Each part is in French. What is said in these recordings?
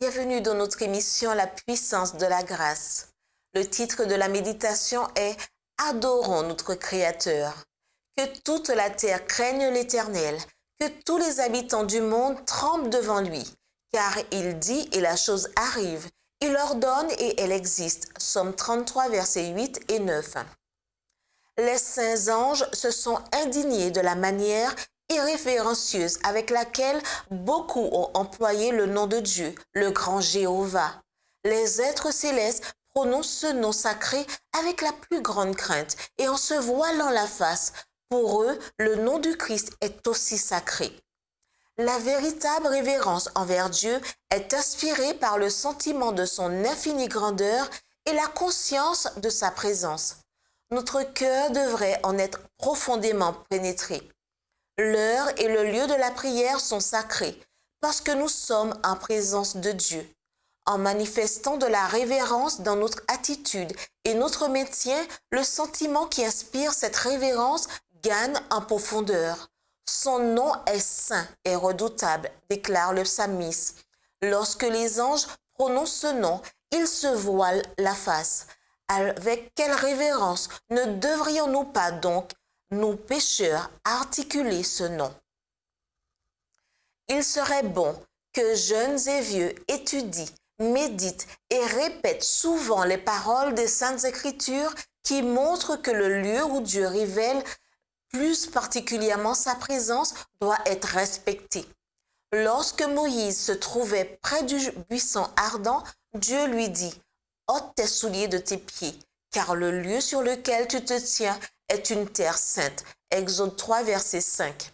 Bienvenue dans notre émission La puissance de la grâce. Le titre de la méditation est Adorons notre Créateur. Que toute la terre craigne l'Éternel, que tous les habitants du monde tremblent devant lui, car il dit et la chose arrive, il ordonne et elle existe. Psaume 33, versets 8 et 9. Les saints anges se sont indignés de la manière irrévérencieuse avec laquelle beaucoup ont employé le nom de Dieu, le grand Jéhovah. Les êtres célestes prononcent ce nom sacré avec la plus grande crainte et en se voilant la face. Pour eux, le nom du Christ est aussi sacré. La véritable révérence envers Dieu est inspirée par le sentiment de son infinie grandeur et la conscience de sa présence. Notre cœur devrait en être profondément pénétré. L'heure et le lieu de la prière sont sacrés parce que nous sommes en présence de Dieu. En manifestant de la révérence dans notre attitude et notre maintien, le sentiment qui inspire cette révérence gagne en profondeur. Son nom est saint et redoutable, déclare le psalmiste. Lorsque les anges prononcent ce nom, ils se voilent la face. Avec quelle révérence ne devrions-nous pas donc, nous pécheurs, articuler ce nom? Il serait bon que jeunes et vieux étudient, méditent et répètent souvent les paroles des Saintes Écritures qui montrent que le lieu où Dieu révèle plus particulièrement sa présence doit être respecté. Lorsque Moïse se trouvait près du buisson ardent, Dieu lui dit « Ôte tes souliers de tes pieds, car le lieu sur lequel tu te tiens est une terre sainte. » Exode 3, verset 5.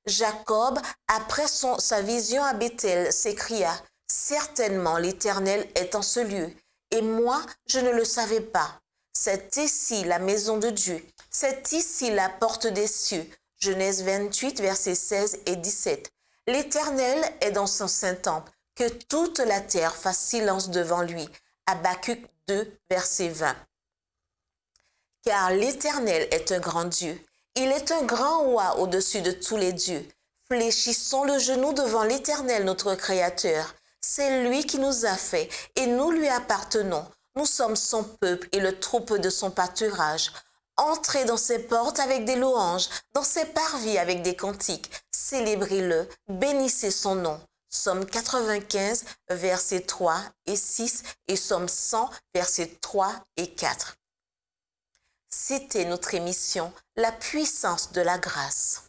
Jacob, après sa vision à Béthel, s'écria « Certainement l'Éternel est en ce lieu, et moi je ne le savais pas. C'est ici la maison de Dieu, c'est ici la porte des cieux. » Genèse 28, versets 16 et 17. L'Éternel est dans son saint temple, que toute la terre fasse silence devant lui. Habacuc 2, verset 20. Car l'Éternel est un grand Dieu. Il est un grand roi au-dessus de tous les dieux. Fléchissons le genou devant l'Éternel, notre Créateur. C'est lui qui nous a fait et nous lui appartenons. Nous sommes son peuple et le troupeau de son pâturage. Entrez dans ses portes avec des louanges, dans ses parvis avec des cantiques. Célébrez-le, bénissez son nom. Psaume 95, versets 3 et 6 et Psaume 100, versets 3 et 4. C'était notre émission La puissance de la grâce.